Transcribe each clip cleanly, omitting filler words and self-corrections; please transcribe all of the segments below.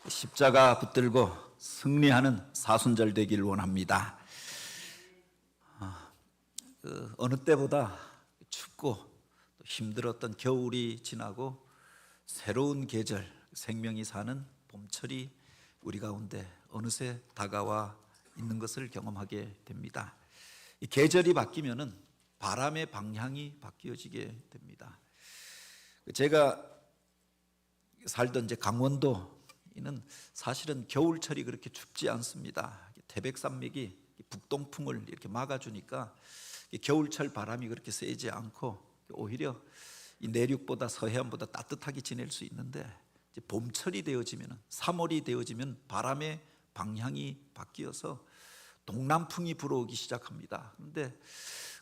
십자가 붙들고 승리하는 사순절 되길 원합니다. 어느 때보다 춥고 또 힘들었던 겨울이 지나고 새로운 계절, 생명이 사는 봄철이 우리 가운데 어느새 다가와 있는 것을 경험하게 됩니다. 이 계절이 바뀌면은 바람의 방향이 바뀌어지게 됩니다. 제가 살던 이제 강원도는 사실은 겨울철이 그렇게 춥지 않습니다. 태백산맥이 북동풍을 이렇게 막아주니까 겨울철 바람이 그렇게 세지 않고 오히려 이 내륙보다 서해안보다 따뜻하게 지낼 수 있는데, 이제 봄철이 되어지면 3월이 되어지면 바람의 방향이 바뀌어서 동남풍이 불어오기 시작합니다. 그런데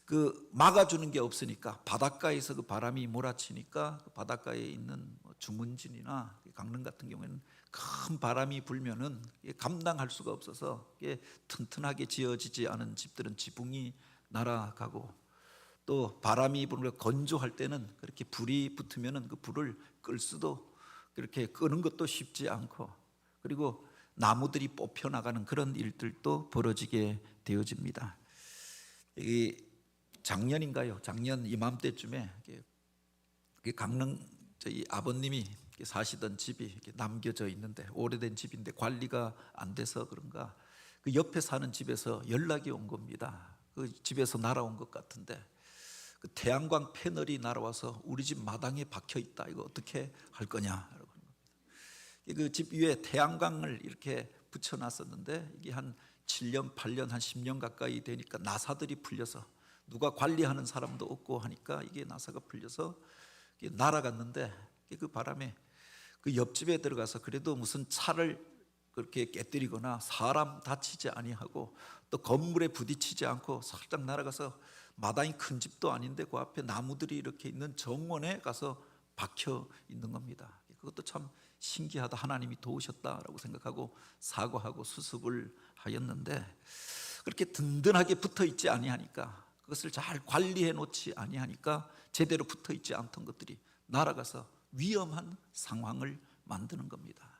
그 막아주는 게 없으니까 바닷가에서 그 바람이 몰아치니까 그 바닷가에 있는 주문진이나 강릉 같은 경우에는 큰 바람이 불면은 감당할 수가 없어서 튼튼하게 지어지지 않은 집들은 지붕이 날아가고, 또 바람이 불고 건조할 때는 그렇게 불이 붙으면은 그 불을 끌 수도, 그렇게 끄는 것도 쉽지 않고, 그리고 나무들이 뽑혀 나가는 그런 일들도 벌어지게 되어집니다. 작년인가요? 작년 이맘때쯤에 강릉 저희 아버님이 사시던 집이 이렇게 남겨져 있는데, 오래된 집인데 관리가 안 돼서 그런가 그 옆에 사는 집에서 연락이 온 겁니다. 그 집에서 날아온 것 같은데 그 태양광 패널이 날아와서 우리 집 마당에 박혀 있다. 이거 어떻게 할 거냐라고 하는 겁니다. 그 집 위에 태양광을 이렇게 붙여놨었는데 이게 한 7년, 8년, 한 10년 가까이 되니까 나사들이 풀려서 누가 관리하는 사람도 없고 하니까 이게 나사가 풀려서 날아갔는데, 그 바람에 그 옆집에 들어가서 그래도 무슨 차를 그렇게 깨뜨리거나 사람 다치지 아니하고 또 건물에 부딪히지 않고 살짝 날아가서, 마당이 큰 집도 아닌데 그 앞에 나무들이 이렇게 있는 정원에 가서 박혀 있는 겁니다. 그것도 참 신기하다, 하나님이 도우셨다라고 생각하고 사과하고 수습을 하였는데, 그렇게 든든하게 붙어 있지 아니하니까, 그것을 잘 관리해 놓지 아니하니까 제대로 붙어 있지 않던 것들이 날아가서 위험한 상황을 만드는 겁니다.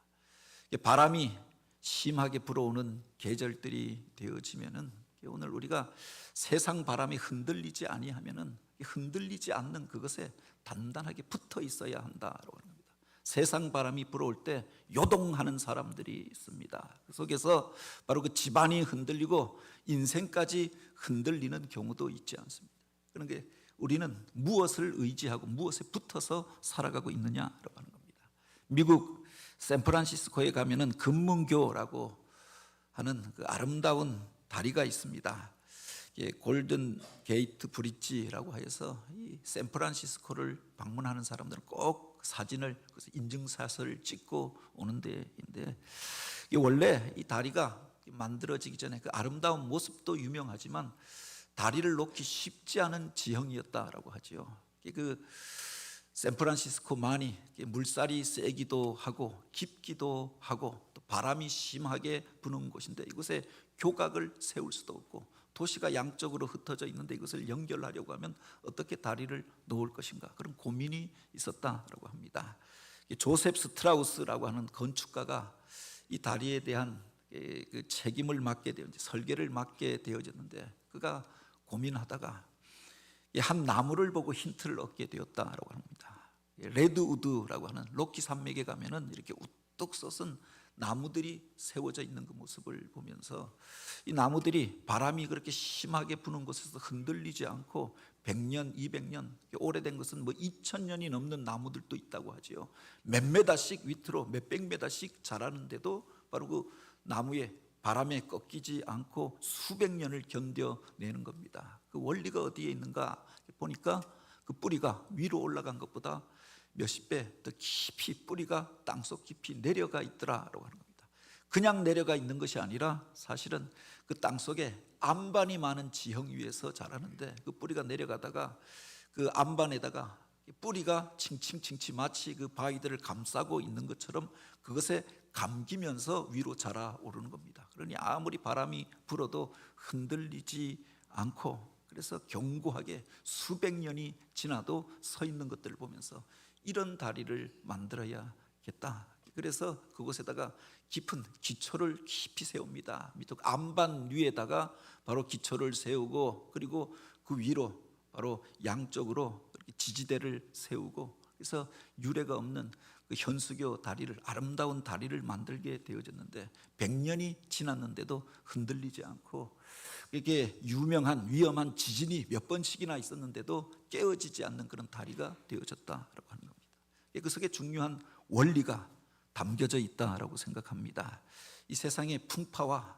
바람이 심하게 불어오는 계절들이 되어지면은, 오늘 우리가 세상 바람이 흔들리지 아니하면은 흔들리지 않는 그것에 단단하게 붙어 있어야 한다라고 하는 겁니다. 세상 바람이 불어올 때 요동하는 사람들이 있습니다. 그 속에서 바로 그 집안이 흔들리고 인생까지 흔들리는 경우도 있지 않습니다. 그런데 우리는 무엇을 의지하고 무엇에 붙어서 살아가고 있느냐라고 하는 겁니다. 미국 샌프란시스코에 가면은 금문교라고 하는 그 아름다운 다리가 있습니다. 골든 게이트 브릿지라고 해서 이 샌프란시스코를 방문하는 사람들은 꼭 사진을, 그래서 인증샷을 찍고 오는 데인데, 원래 이 다리가 만들어지기 전에 그 아름다운 모습도 유명하지만 다리를 놓기 쉽지 않은 지형이었다라고 하지요. 그 샌프란시스코만이 물살이 세기도 하고 깊기도 하고 또 바람이 심하게 부는 곳인데, 이곳에 교각을 세울 수도 없고 도시가 양쪽으로 흩어져 있는데 이것을 연결하려고 하면 어떻게 다리를 놓을 것인가, 그런 고민이 있었다라고 합니다. 조셉 스트라우스라고 하는 건축가가 이 다리에 대한 그 책임을 맡게 되어 설계를 맡게 되어졌는데, 그가 고민하다가 한 나무를 보고 힌트를 얻게 되었다라고 합니다. 레드우드라고 하는 로키 산맥에 가면은 이렇게 우뚝 솟은 나무들이 세워져 있는 그 모습을 보면서, 이 나무들이 바람이 그렇게 심하게 부는 곳에서 흔들리지 않고 100년, 200년, 오래된 것은 뭐 2000년이 넘는 나무들도 있다고 하지요. 몇 메다씩 밑으로 몇백 메다씩 자라는데도 바로 그 나무에 바람에 꺾이지 않고 수백 년을 견뎌내는 겁니다. 그 원리가 어디에 있는가 보니까 그 뿌리가 위로 올라간 것보다 몇십 배 더 깊이 뿌리가 땅속 깊이 내려가 있더라라고 하는 겁니다. 그냥 내려가 있는 것이 아니라 사실은 그 땅속에 안반이 많은 지형 위에서 자라는데, 그 뿌리가 내려가다가 그 안반에다가 뿌리가 칭칭칭칭 마치 그 바위들을 감싸고 있는 것처럼 그것에 감기면서 위로 자라오르는 겁니다. 그러니 아무리 바람이 불어도 흔들리지 않고, 그래서 견고하게 수백 년이 지나도 서 있는 것들을 보면서 이런 다리를 만들어야겠다. 그래서 그곳에다가 깊은 기초를 깊이 세웁니다. 밑에 안반 위에다가 바로 기초를 세우고, 그리고 그 위로 바로 양쪽으로 이렇게 지지대를 세우고, 그래서 유례가 없는 그 현수교 다리를, 아름다운 다리를 만들게 되어졌는데 100년이 지났는데도 흔들리지 않고, 이게 유명한 위험한 지진이 몇 번씩이나 있었는데도 깨어지지 않는 그런 다리가 되어졌다라고 하는 겁니다. 그 속에 중요한 원리가 담겨져 있다라고 생각합니다. 이 세상의 풍파와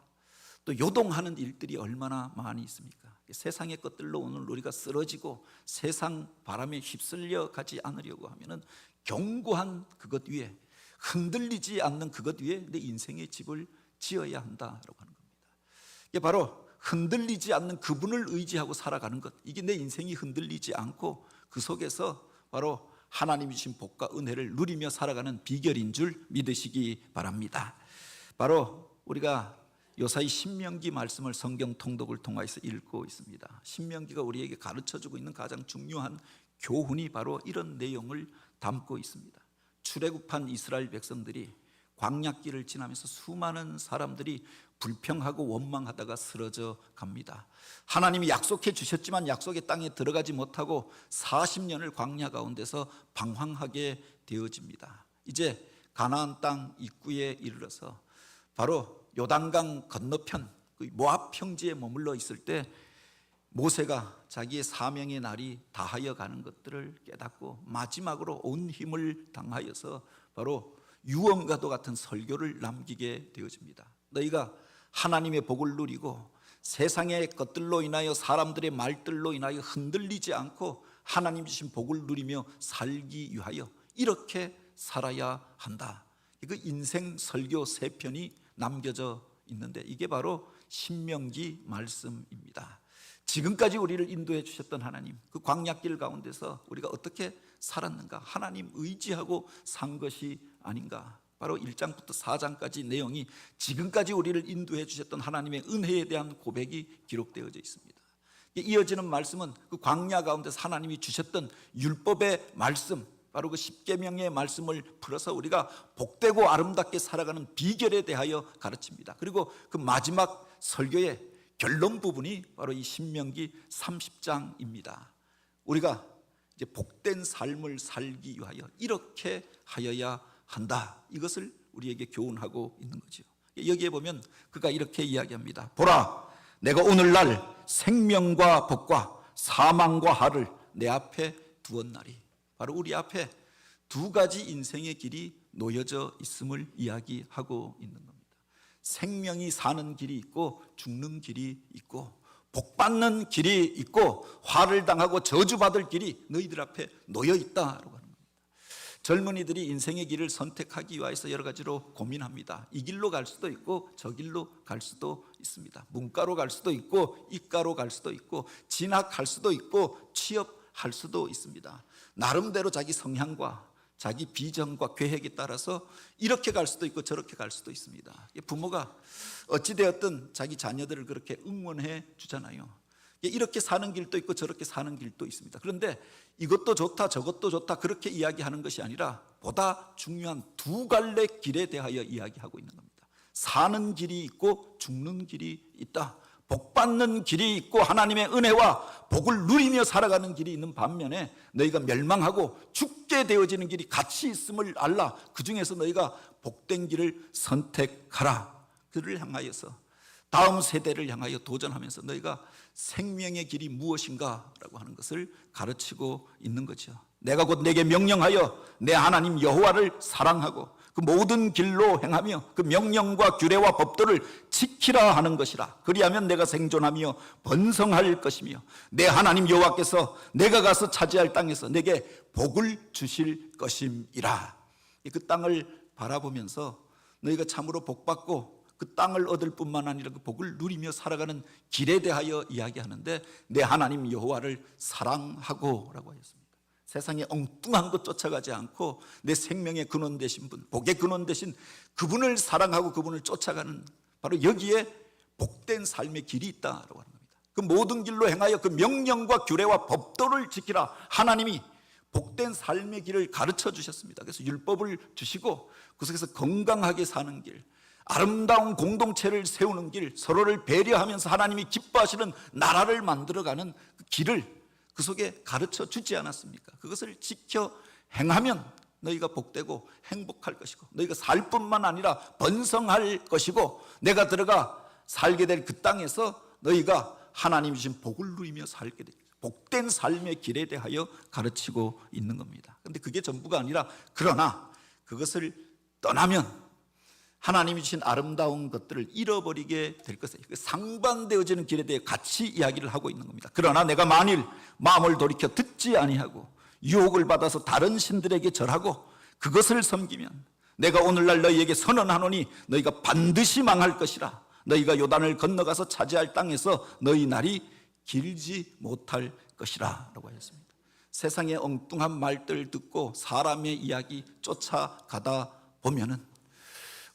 또 요동하는 일들이 얼마나 많이 있습니까? 세상의 것들로 오늘 우리가 쓰러지고 세상 바람에 휩쓸려 가지 않으려고 하면은 견고한 그것 위에, 흔들리지 않는 그것 위에 내 인생의 집을 지어야 한다라고 하는 겁니다. 이게 바로 흔들리지 않는 그분을 의지하고 살아가는 것, 이게 내 인생이 흔들리지 않고 그 속에서 바로 하나님이 주신 복과 은혜를 누리며 살아가는 비결인 줄 믿으시기 바랍니다. 바로 우리가 요사이 신명기 말씀을 성경 통독을 통해서 읽고 있습니다. 신명기가 우리에게 가르쳐주고 있는 가장 중요한 교훈이 바로 이런 내용을 담고 있습니다. 출애굽한 이스라엘 백성들이 광야길을 지나면서 수많은 사람들이 불평하고 원망하다가 쓰러져 갑니다. 하나님이 약속해 주셨지만 약속의 땅에 들어가지 못하고 40년을 광야 가운데서 방황하게 되어집니다. 이제 가나안 땅 입구에 이르러서 바로 요단강 건너편 모압 평지에 머물러 있을 때 모세가 자기의 사명의 날이 다하여 가는 것들을 깨닫고 마지막으로 온 힘을 다하여서 바로 유언과도 같은 설교를 남기게 되어집니다. 너희가 하나님의 복을 누리고 세상의 것들로 인하여 사람들의 말들로 인하여 흔들리지 않고 하나님 주신 복을 누리며 살기 위하여 이렇게 살아야 한다. 그 인생 설교 3편이 남겨져 있는데 이게 바로 신명기 말씀입니다. 지금까지 우리를 인도해 주셨던 하나님, 그 광야길 가운데서 우리가 어떻게 살았는가, 하나님 의지하고 산 것이 아닌가. 바로 1장부터 4장까지 내용이 지금까지 우리를 인도해 주셨던 하나님의 은혜에 대한 고백이 기록되어져 있습니다. 이어지는 말씀은 그 광야 가운데서 하나님이 주셨던 율법의 말씀, 바로 그 십계명의 말씀을 풀어서 우리가 복되고 아름답게 살아가는 비결에 대하여 가르칩니다. 그리고 그 마지막 설교의 결론 부분이 바로 이 신명기 30장입니다. 우리가 이제 복된 삶을 살기 위하여 이렇게 하여야 한다. 이것을 우리에게 교훈하고 있는 거죠. 여기에 보면 그가 이렇게 이야기합니다. 보라, 내가 오늘날 생명과 복과 사망과 하를 내 앞에 두었나리. 바로 우리 앞에 두 가지 인생의 길이 놓여져 있음을 이야기하고 있는 겁니다. 생명이 사는 길이 있고 죽는 길이 있고 복받는 길이 있고 화를 당하고 저주받을 길이 너희들 앞에 놓여 있다라고 하는 겁니다. 젊은이들이 인생의 길을 선택하기 위해서 여러 가지로 고민합니다. 이 길로 갈 수도 있고 저 길로 갈 수도 있습니다. 문과로 갈 수도 있고 이과로 갈 수도 있고 진학할 수도 있고 취업할 수도 있습니다. 나름대로 자기 성향과 자기 비전과 계획에 따라서 이렇게 갈 수도 있고 저렇게 갈 수도 있습니다. 부모가 어찌되었든 자기 자녀들을 그렇게 응원해 주잖아요. 이렇게 사는 길도 있고 저렇게 사는 길도 있습니다. 그런데 이것도 좋다 저것도 좋다 그렇게 이야기하는 것이 아니라 보다 중요한 두 갈래 길에 대하여 이야기하고 있는 겁니다. 사는 길이 있고 죽는 길이 있다. 복받는 길이 있고 하나님의 은혜와 복을 누리며 살아가는 길이 있는 반면에 너희가 멸망하고 죽게 되어지는 길이 같이 있음을 알라. 그 중에서 너희가 복된 길을 선택하라. 그를 향하여서 다음 세대를 향하여 도전하면서 너희가 생명의 길이 무엇인가 라고 하는 것을 가르치고 있는 거죠. 내가 곧 내게 명령하여 내 하나님 여호와를 사랑하고 그 모든 길로 행하며 그 명령과 규례와 법도를 지키라 하는 것이라. 그리하면 내가 생존하며 번성할 것이며 내 하나님 여호와께서 내가 가서 차지할 땅에서 내게 복을 주실 것임이라. 그 땅을 바라보면서 너희가 참으로 복받고 그 땅을 얻을 뿐만 아니라 그 복을 누리며 살아가는 길에 대하여 이야기하는데 내 하나님 여호와를 사랑하고 라고 하였습니다. 세상에 엉뚱한 것 쫓아가지 않고 내 생명의 근원 되신 분, 복의 근원 되신 그분을 사랑하고 그분을 쫓아가는 바로 여기에 복된 삶의 길이 있다라고 하는 겁니다. 그 모든 길로 행하여 그 명령과 규례와 법도를 지키라. 하나님이 복된 삶의 길을 가르쳐 주셨습니다. 그래서 율법을 주시고 그 속에서 건강하게 사는 길, 아름다운 공동체를 세우는 길, 서로를 배려하면서 하나님이 기뻐하시는 나라를 만들어가는 그 길을 그 속에 가르쳐 주지 않았습니까? 그것을 지켜 행하면 너희가 복되고 행복할 것이고 너희가 살 뿐만 아니라 번성할 것이고 내가 들어가 살게 될 그 땅에서 너희가 하나님 주신 복을 누리며 살게 될 복된 삶의 길에 대하여 가르치고 있는 겁니다. 그런데 그게 전부가 아니라 그러나 그것을 떠나면 하나님이 주신 아름다운 것들을 잃어버리게 될 것이에요. 상반되어지는 길에 대해 같이 이야기를 하고 있는 겁니다. 그러나 내가 만일 마음을 돌이켜 듣지 아니하고 유혹을 받아서 다른 신들에게 절하고 그것을 섬기면 내가 오늘날 너희에게 선언하노니 너희가 반드시 망할 것이라. 너희가 요단을 건너가서 차지할 땅에서 너희 날이 길지 못할 것이라 라고 하였습니다. 세상의 엉뚱한 말들 듣고 사람의 이야기 쫓아가다 보면은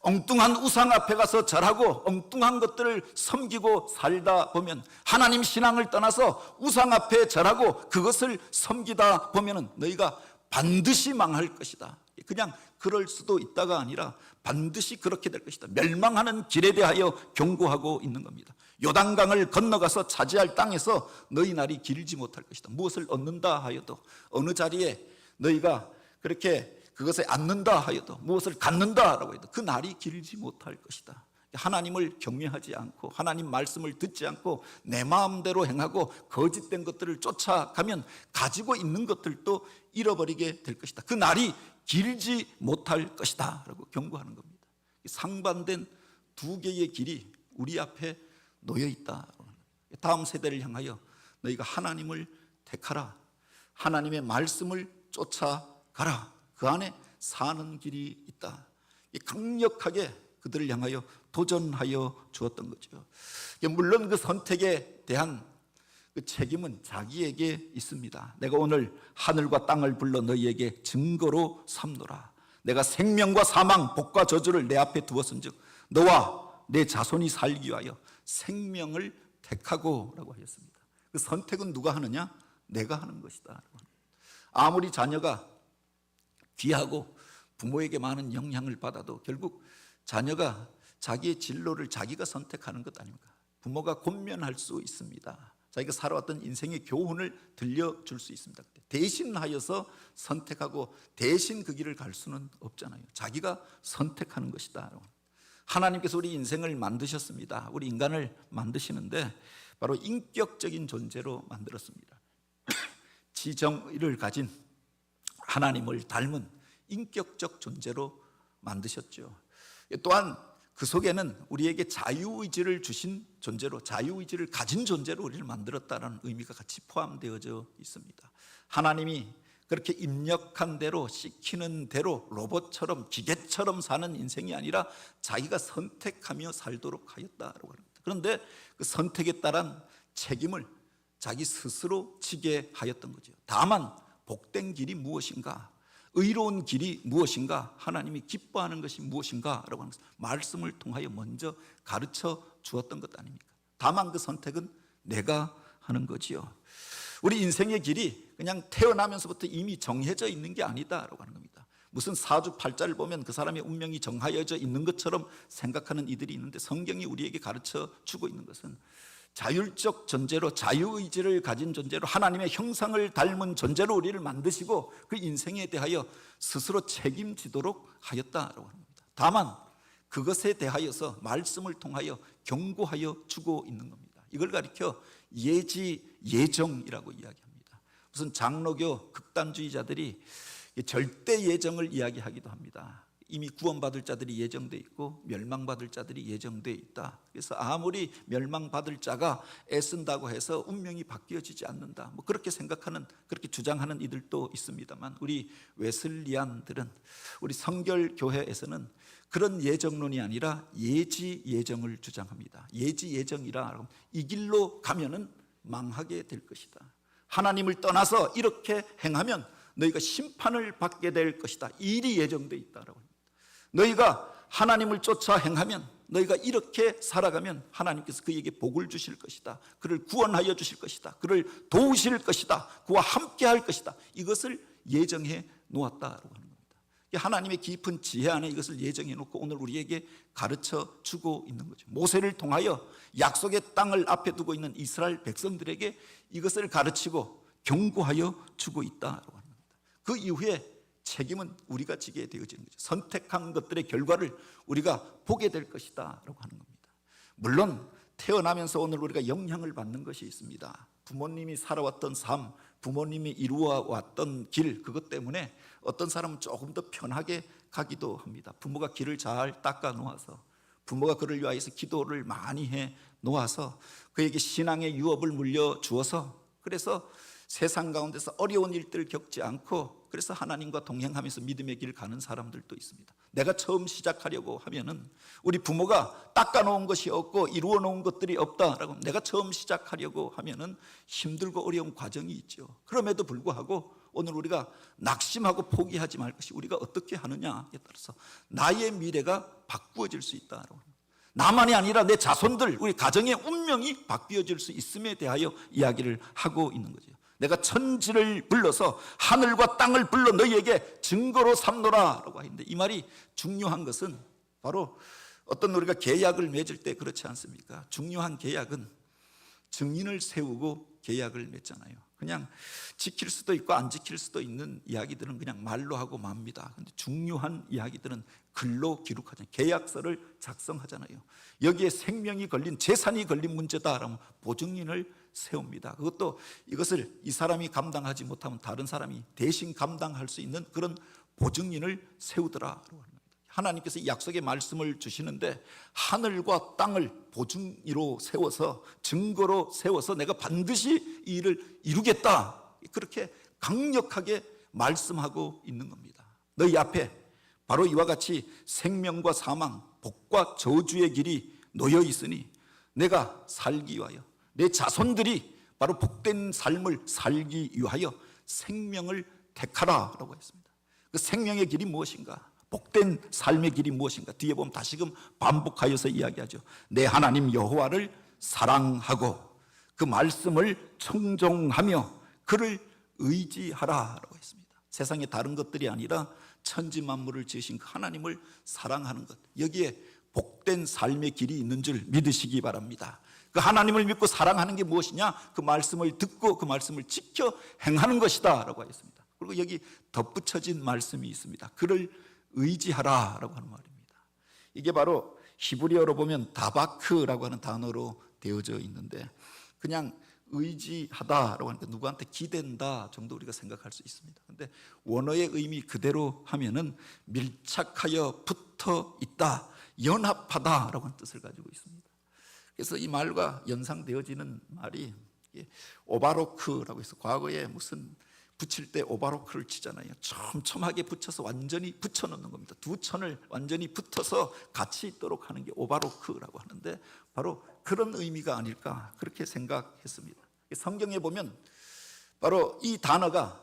엉뚱한 우상 앞에 가서 절하고 엉뚱한 것들을 섬기고 살다 보면 하나님 신앙을 떠나서 우상 앞에 절하고 그것을 섬기다 보면 너희가 반드시 망할 것이다. 그냥 그럴 수도 있다가 아니라 반드시 그렇게 될 것이다. 멸망하는 길에 대하여 경고하고 있는 겁니다. 요단강을 건너가서 차지할 땅에서 너희 날이 길지 못할 것이다. 무엇을 얻는다 하여도 어느 자리에 너희가 그렇게 그것에 앉는다 하여도 무엇을 갖는다라고 해도 그 날이 길지 못할 것이다. 하나님을 경외하지 않고 하나님 말씀을 듣지 않고 내 마음대로 행하고 거짓된 것들을 쫓아가면 가지고 있는 것들도 잃어버리게 될 것이다. 그 날이 길지 못할 것이다 라고 경고하는 겁니다. 상반된 두 개의 길이 우리 앞에 놓여 있다. 다음 세대를 향하여 너희가 하나님을 택하라. 하나님의 말씀을 쫓아가라. 그 안에 사는 길이 있다. 강력하게 그들을 향하여 도전하여 주었던 거죠. 물론 그 선택에 대한 그 책임은 자기에게 있습니다. 내가 오늘 하늘과 땅을 불러 너희에게 증거로 삼노라. 내가 생명과 사망, 복과 저주를 내 앞에 두었은즉 너와 내 자손이 살기 위하여 생명을 택하고 라고 하였습니다. 그 선택은 누가 하느냐? 내가 하는 것이다. 아무리 자녀가 귀하고 부모에게 많은 영향을 받아도 결국 자녀가 자기의 진로를 자기가 선택하는 것 아닙니까? 부모가 권면할 수 있습니다. 자기가 살아왔던 인생의 교훈을 들려줄 수 있습니다. 대신하여서 선택하고 대신 그 길을 갈 수는 없잖아요. 자기가 선택하는 것이다. 하나님께서 우리 인생을 만드셨습니다. 우리 인간을 만드시는데 바로 인격적인 존재로 만들었습니다. 지정의를 가진 하나님을 닮은 인격적 존재로 만드셨죠. 또한 그 속에는 우리에게 자유의지를 주신 존재로, 자유의지를 가진 존재로 우리를 만들었다는 의미가 같이 포함되어져 있습니다. 하나님이 그렇게 입력한 대로, 시키는 대로 로봇처럼 기계처럼 사는 인생이 아니라 자기가 선택하며 살도록 하였다라고 합니다. 그런데 그 선택에 따른 책임을 자기 스스로 지게 하였던 거죠. 다만 복된 길이 무엇인가, 의로운 길이 무엇인가, 하나님이 기뻐하는 것이 무엇인가 라고 하는 것을 말씀을 통하여 먼저 가르쳐 주었던 것 아닙니까? 다만 그 선택은 내가 하는 거지요. 우리 인생의 길이 그냥 태어나면서부터 이미 정해져 있는 게 아니다라고 하는 겁니다. 무슨 사주팔자를 보면 그 사람의 운명이 정하여져 있는 것처럼 생각하는 이들이 있는데 성경이 우리에게 가르쳐 주고 있는 것은 자율적 존재로, 자유의지를 가진 존재로, 하나님의 형상을 닮은 존재로 우리를 만드시고 그 인생에 대하여 스스로 책임지도록 하였다라고 합니다. 다만 그것에 대하여서 말씀을 통하여 경고하여 주고 있는 겁니다. 이걸 가리켜 예지, 예정이라고 이야기합니다. 무슨 장로교 극단주의자들이 절대 예정을 이야기하기도 합니다. 이미 구원받을 자들이 예정되어 있고 멸망받을 자들이 예정되어 있다. 그래서 아무리 멸망받을 자가 애쓴다고 해서 운명이 바뀌어지지 않는다, 뭐 그렇게 생각하는, 그렇게 주장하는 이들도 있습니다만 우리 웨슬리안들은, 우리 성결교회에서는 그런 예정론이 아니라 예지 예정을 주장합니다. 예지 예정이라 이 길로 가면은 망하게 될 것이다. 하나님을 떠나서 이렇게 행하면 너희가 심판을 받게 될 것이다. 이 일이 예정되어 있다라고 합니다. 너희가 하나님을 쫓아 행하면, 너희가 이렇게 살아가면 하나님께서 그에게 복을 주실 것이다. 그를 구원하여 주실 것이다. 그를 도우실 것이다. 그와 함께 할 것이다. 이것을 예정해 놓았다라고 하는 겁니다. 하나님의 깊은 지혜 안에 이것을 예정해 놓고 오늘 우리에게 가르쳐 주고 있는 거죠. 모세를 통하여 약속의 땅을 앞에 두고 있는 이스라엘 백성들에게 이것을 가르치고 경고하여 주고 있다라고 하는 겁니다. 그 이후에 책임은 우리가 지게 되어지는 거죠. 선택한 것들의 결과를 우리가 보게 될 것이다라고 하는 겁니다. 물론 태어나면서 오늘 우리가 영향을 받는 것이 있습니다. 부모님이 살아왔던 삶, 부모님이 이루어왔던 길, 그것 때문에 어떤 사람은 조금 더 편하게 가기도 합니다. 부모가 길을 잘 닦아 놓아서, 부모가 그를 위하여서 기도를 많이 해 놓아서 그에게 신앙의 유업을 물려주어서, 그래서 세상 가운데서 어려운 일들을 겪지 않고 그래서 하나님과 동행하면서 믿음의 길을 가는 사람들도 있습니다. 내가 처음 시작하려고 하면은 우리 부모가 닦아놓은 것이 없고 이루어놓은 것들이 없다라고, 내가 처음 시작하려고 하면은 힘들고 어려운 과정이 있죠. 그럼에도 불구하고 오늘 우리가 낙심하고 포기하지 말 것이, 우리가 어떻게 하느냐에 따라서 나의 미래가 바꾸어질 수 있다라고, 나만이 아니라 내 자손들, 우리 가정의 운명이 바뀌어질 수 있음에 대하여 이야기를 하고 있는 거죠. 내가 천지를 불러서 하늘과 땅을 불러 너희에게 증거로 삼노라 라고 하는데, 이 말이 중요한 것은 바로 어떤 우리가 계약을 맺을 때 그렇지 않습니까? 중요한 계약은 증인을 세우고 계약을 맺잖아요. 그냥 지킬 수도 있고 안 지킬 수도 있는 이야기들은 그냥 말로 하고 맙니다. 근데 중요한 이야기들은 글로 기록하잖아요. 계약서를 작성하잖아요. 여기에 생명이 걸린, 재산이 걸린 문제다라면 보증인을 세웁니다. 그것도 이것을 이 사람이 감당하지 못하면 다른 사람이 대신 감당할 수 있는 그런 보증인을 세우더라라고 합니다. 하나님께서 이 약속의 말씀을 주시는데 하늘과 땅을 보증으로 세워서, 증거로 세워서 내가 반드시 이 일을 이루겠다, 그렇게 강력하게 말씀하고 있는 겁니다. 너희 앞에 바로 이와 같이 생명과 사망, 복과 저주의 길이 놓여 있으니 내가 살기 위하여, 내 자손들이 바로 복된 삶을 살기 위하여 생명을 택하라라고 했습니다. 그 생명의 길이 무엇인가? 복된 삶의 길이 무엇인가? 뒤에 보면 다시금 반복하여서 이야기하죠. 내 하나님 여호와를 사랑하고 그 말씀을 청종하며 그를 의지하라라고 했습니다. 세상에 다른 것들이 아니라 천지 만물을 지으신 그 하나님을 사랑하는 것, 여기에 복된 삶의 길이 있는 줄 믿으시기 바랍니다. 그 하나님을 믿고 사랑하는 게 무엇이냐? 그 말씀을 듣고 그 말씀을 지켜 행하는 것이다 라고 하였습니다. 그리고 여기 덧붙여진 말씀이 있습니다. 그를 의지하라라고 하는 말입니다. 이게 바로 히브리어로 보면 다바크라고 하는 단어로 되어져 있는데, 그냥 의지하다라고 하니까 누구한테 기댄다 정도 우리가 생각할 수 있습니다. 그런데 원어의 의미 그대로 하면은 밀착하여 붙어 있다, 연합하다라고 하는 뜻을 가지고 있습니다. 그래서 이 말과 연상되어지는 말이 오바로크라고 해서, 과거에 무슨 붙일 때 오바로크를 치잖아요. 촘촘하게 붙여서 완전히 붙여놓는 겁니다. 두 천을 완전히 붙어서 같이 있도록 하는 게 오바로크라고 하는데, 바로 그런 의미가 아닐까 그렇게 생각했습니다. 성경에 보면 바로 이 단어가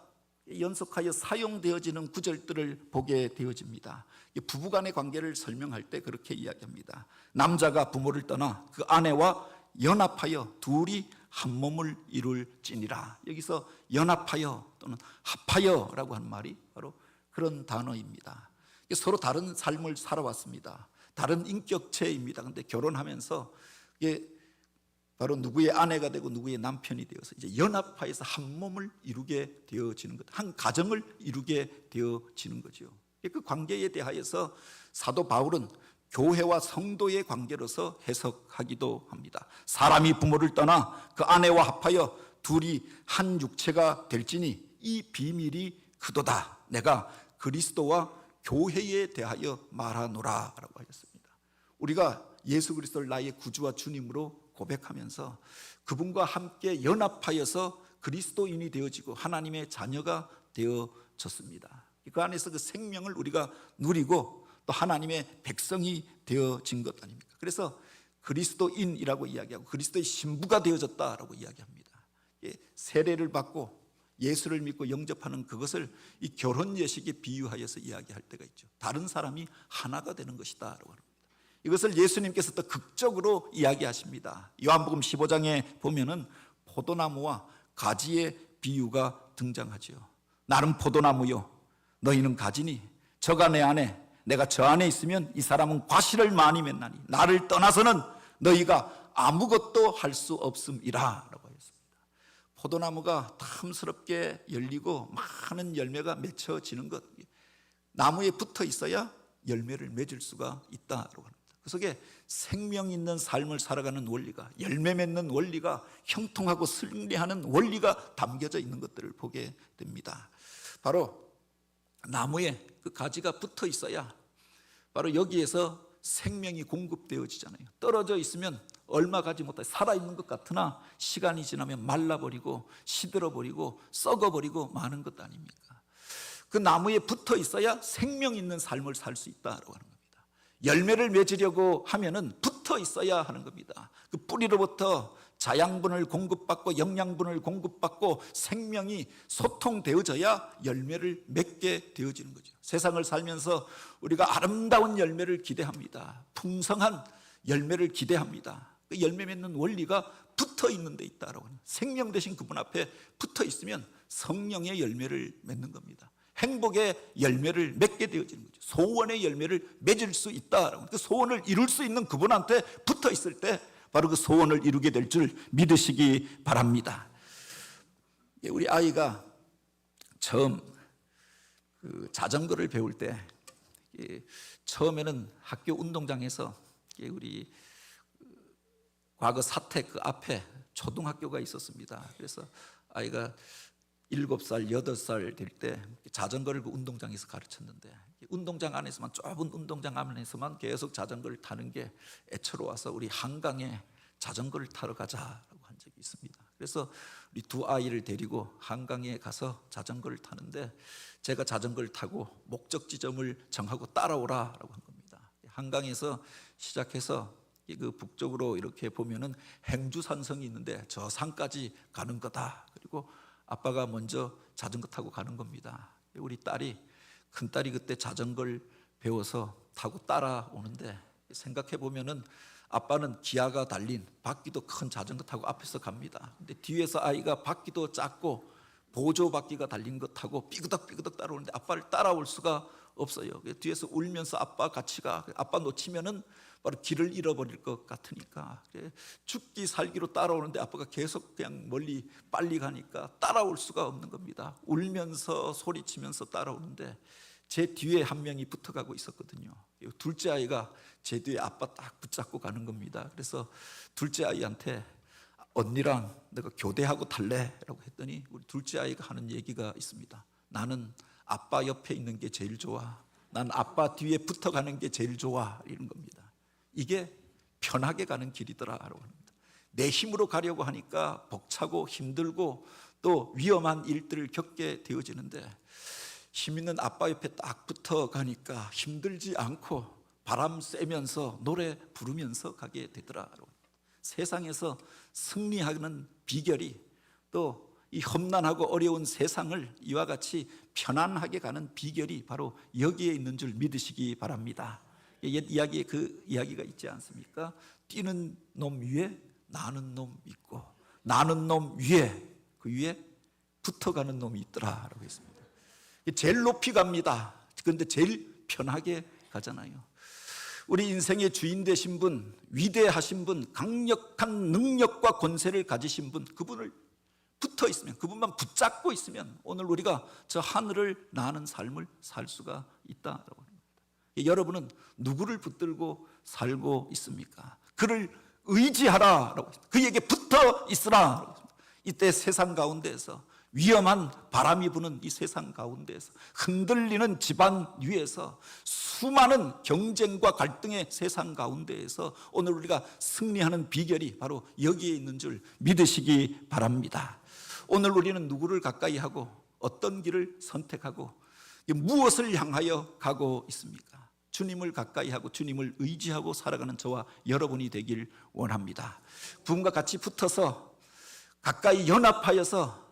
연속하여 사용되어지는 구절들을 보게 되어집니다. 부부간의 관계를 설명할 때 그렇게 이야기합니다. 남자가 부모를 떠나 그 아내와 연합하여 둘이 한 몸을 이룰지니라. 여기서 연합하여 또는 합하여라고 하는 말이 바로 그런 단어입니다. 서로 다른 삶을 살아왔습니다. 다른 인격체입니다. 그런데 결혼하면서 이게 바로 누구의 아내가 되고 누구의 남편이 되어서 이제 연합하여서 한 몸을 이루게 되어지는 것, 한 가정을 이루게 되어지는 거죠. 그 관계에 대하여서 사도 바울은 교회와 성도의 관계로서 해석하기도 합니다. 사람이 부모를 떠나 그 아내와 합하여 둘이 한 육체가 될지니 이 비밀이 그도다. 내가 그리스도와 교회에 대하여 말하노라 라고 하셨습니다. 우리가 예수 그리스도를 나의 구주와 주님으로 고백하면서 그분과 함께 연합하여서 그리스도인이 되어지고 하나님의 자녀가 되어졌습니다. 그 안에서 그 생명을 우리가 누리고 또 하나님의 백성이 되어진 것 아닙니까? 그래서 그리스도인이라고 이야기하고 그리스도의 신부가 되어졌다라고 이야기합니다. 세례를 받고 예수를 믿고 영접하는 그것을 이 결혼 예식에 비유하여서 이야기할 때가 있죠. 다른 사람이 하나가 되는 것이다 라고 합니다. 이것을 예수님께서 또 극적으로 이야기하십니다. 요한복음 15장에 보면은 포도나무와 가지의 비유가 등장하죠. 나는 포도나무요 너희는 가지니 저가 내 안에 내가 저 안에 있으면 이 사람은 과실을 많이 맺나니 나를 떠나서는 너희가 아무것도 할 수 없음이라 라고 했습니다. 포도나무가 탐스럽게 열리고 많은 열매가 맺혀지는 것, 나무에 붙어 있어야 열매를 맺을 수가 있다라고 합니다. 그 속에 생명 있는 삶을 살아가는 원리가, 열매 맺는 원리가, 형통하고 승리하는 원리가 담겨져 있는 것들을 보게 됩니다. 바로 나무에 그 가지가 붙어 있어야 바로 여기에서 생명이 공급되어지잖아요. 떨어져 있으면 얼마 가지 못해 살아있는 것 같으나 시간이 지나면 말라버리고 시들어버리고 썩어버리고 마는 것 아닙니까? 그 나무에 붙어 있어야 생명 있는 삶을 살 수 있다라고 하는 겁니다. 열매를 맺으려고 하면은 붙어 있어야 하는 겁니다. 그 뿌리로부터 자양분을 공급받고 영양분을 공급받고 생명이 소통되어져야 열매를 맺게 되어지는 거죠. 세상을 살면서 우리가 아름다운 열매를 기대합니다. 풍성한 열매를 기대합니다. 그 열매 맺는 원리가 붙어 있는 데 있다라고 합니다. 생명 되신 그분 앞에 붙어 있으면 성령의 열매를 맺는 겁니다. 행복의 열매를 맺게 되어지는 거죠. 소원의 열매를 맺을 수 있다라고. 그 소원을 이룰 수 있는 그분한테 붙어 있을 때 바로 그 소원을 이루게 될 줄 믿으시기 바랍니다. 우리 아이가 처음 그 자전거를 배울 때 처음에는 학교 운동장에서 우리 과거 사택 그 앞에 초등학교가 있었습니다. 그래서 아이가 7살, 8살 될 때 자전거를 그 운동장에서 가르쳤는데 운동장 안에서만, 좁은 운동장 안에서만 계속 자전거를 타는 게 애처로워서 우리 한강에 자전거를 타러 가자라고 한 적이 있습니다. 그래서 우리 두 아이를 데리고 한강에 가서 자전거를 타는데 제가 자전거를 타고 목적 지점을 정하고 따라오라라고 한 겁니다. 한강에서 시작해서 그 북쪽으로 이렇게 보면은 행주산성이 있는데 저 산까지 가는 거다. 그리고 아빠가 먼저 자전거 타고 가는 겁니다. 우리 딸이, 큰딸이 그때 자전거를 배워서 타고 따라오는데 생각해 보면은 아빠는 기아가 달린 바퀴도 큰 자전거 타고 앞에서 갑니다. 근데 뒤에서 아이가 바퀴도 작고 보조 바퀴가 달린 거 타고 삐그덕삐그덕 따라오는데 아빠를 따라올 수가 없어요. 뒤에서 울면서 아빠 같이 가. 아빠 놓치면은 바로 길을 잃어버릴 것 같으니까 죽기 살기로 따라오는데 아빠가 계속 그냥 멀리 빨리 가니까 따라올 수가 없는 겁니다. 울면서 소리치면서 따라오는데 제 뒤에 한 명이 붙어가고 있었거든요. 둘째 아이가 제 뒤에 아빠 딱 붙잡고 가는 겁니다. 그래서 둘째 아이한테 언니랑 내가 교대하고 탈래? 라고 했더니 우리 둘째 아이가 하는 얘기가 있습니다. 나는 아빠 옆에 있는 게 제일 좋아. 난 아빠 뒤에 붙어가는 게 제일 좋아. 이런 겁니다. 이게 편하게 가는 길이더라라고 합니다. 내 힘으로 가려고 하니까 벅차고 힘들고 또 위험한 일들을 겪게 되어지는데 힘 있는 아빠 옆에 딱 붙어가니까 힘들지 않고 바람 쐬면서 노래 부르면서 가게 되더라라고 합니다. 세상에서 승리하는 비결이 또 이 험난하고 어려운 세상을 이와 같이 편안하게 가는 비결이 바로 여기에 있는 줄 믿으시기 바랍니다. 옛 이야기에 그 이야기가 있지 않습니까? 뛰는 놈 위에 나는 놈 있고 나는 놈 위에 그 위에 붙어가는 놈이 있더라라고 했습니다. 제일 높이 갑니다. 그런데 제일 편하게 가잖아요. 우리 인생의 주인 되신 분, 위대하신 분, 강력한 능력과 권세를 가지신 분, 그분을 붙어 있으면, 그분만 붙잡고 있으면 오늘 우리가 저 하늘을 나는 삶을 살 수가 있다라고 합니다. 여러분은 누구를 붙들고 살고 있습니까? 그를 의지하라라고 했습니다. 그에게 붙어 있으라. 이때 세상 가운데에서 위험한 바람이 부는 이 세상 가운데에서 흔들리는 집안 위에서 수많은 경쟁과 갈등의 세상 가운데에서 오늘 우리가 승리하는 비결이 바로 여기에 있는 줄 믿으시기 바랍니다. 오늘 우리는 누구를 가까이 하고 어떤 길을 선택하고 무엇을 향하여 가고 있습니까? 주님을 가까이 하고 주님을 의지하고 살아가는 저와 여러분이 되길 원합니다. 부분과 같이 붙어서 가까이 연합하여서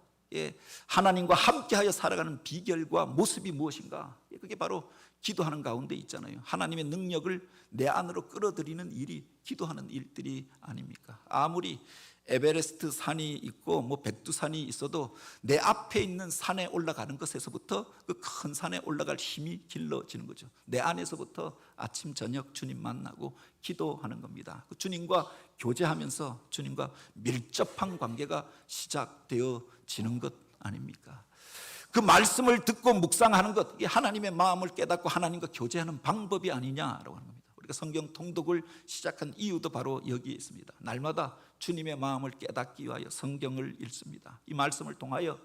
하나님과 함께하여 살아가는 비결과 모습이 무엇인가? 그게 바로 기도하는 가운데 있잖아요. 하나님의 능력을 내 안으로 끌어들이는 일이 기도하는 일들이 아닙니까? 아무리 에베레스트 산이 있고 뭐 백두산이 있어도 내 앞에 있는 산에 올라가는 것에서부터 그 큰 산에 올라갈 힘이 길러지는 거죠. 내 안에서부터 아침 저녁 주님 만나고 기도하는 겁니다. 그 주님과 교제하면서 주님과 밀접한 관계가 시작되어지는 것 아닙니까? 그 말씀을 듣고 묵상하는 것, 이게 하나님의 마음을 깨닫고 하나님과 교제하는 방법이 아니냐라고 하는 겁니다. 우리가 성경 통독을 시작한 이유도 바로 여기에 있습니다. 날마다 주님의 마음을 깨닫기 위하여 성경을 읽습니다. 이 말씀을 통하여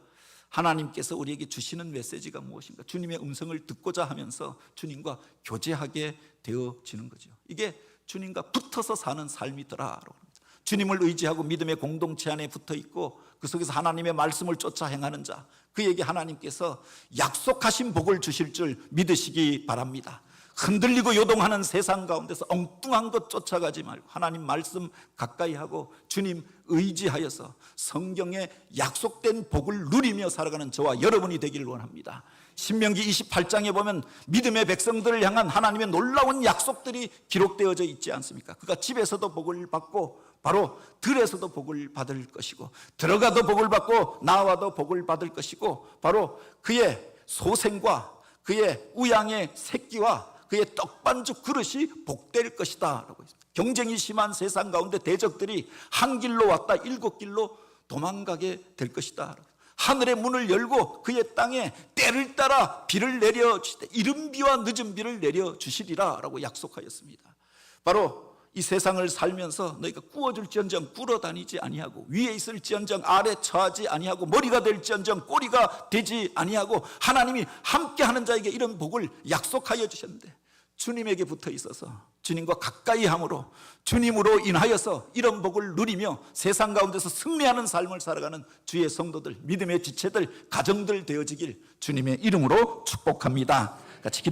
하나님께서 우리에게 주시는 메시지가 무엇인가, 주님의 음성을 듣고자 하면서 주님과 교제하게 되어지는 거죠. 이게 주님과 붙어서 사는 삶이더라라고 합니다. 주님을 의지하고 믿음의 공동체 안에 붙어 있고 그 속에서 하나님의 말씀을 쫓아 행하는 자, 그에게 하나님께서 약속하신 복을 주실 줄 믿으시기 바랍니다. 흔들리고 요동하는 세상 가운데서 엉뚱한 것 쫓아가지 말고 하나님 말씀 가까이 하고 주님 의지하여서 성경에 약속된 복을 누리며 살아가는 저와 여러분이 되기를 원합니다. 신명기 28장에 보면 믿음의 백성들을 향한 하나님의 놀라운 약속들이 기록되어져 있지 않습니까? 그가 집에서도 복을 받고 바로 들에서도 복을 받을 것이고 들어가도 복을 받고 나와도 복을 받을 것이고 바로 그의 소생과 그의 우양의 새끼와 그의 떡반죽 그릇이 복될 것이다 라고 했습니다. 경쟁이 심한 세상 가운데 대적들이 한 길로 왔다 7길로 도망가게 될 것이다. 하늘의 문을 열고 그의 땅에 때를 따라 비를 내려주시되 이른 비와 늦은 비를 내려주시리라 라고 약속하였습니다. 바로 이 세상을 살면서 너희가 구워줄지언정 굴어다니지 아니하고 위에 있을지언정 아래 처하지 아니하고 머리가 될지언정 꼬리가 되지 아니하고 하나님이 함께하는 자에게 이런 복을 약속하여 주셨는데 주님에게 붙어 있어서 주님과 가까이 함으로 주님으로 인하여서 이런 복을 누리며 세상 가운데서 승리하는 삶을 살아가는 주의 성도들, 믿음의 지체들, 가정들 되어지길 주님의 이름으로 축복합니다. 같이 기도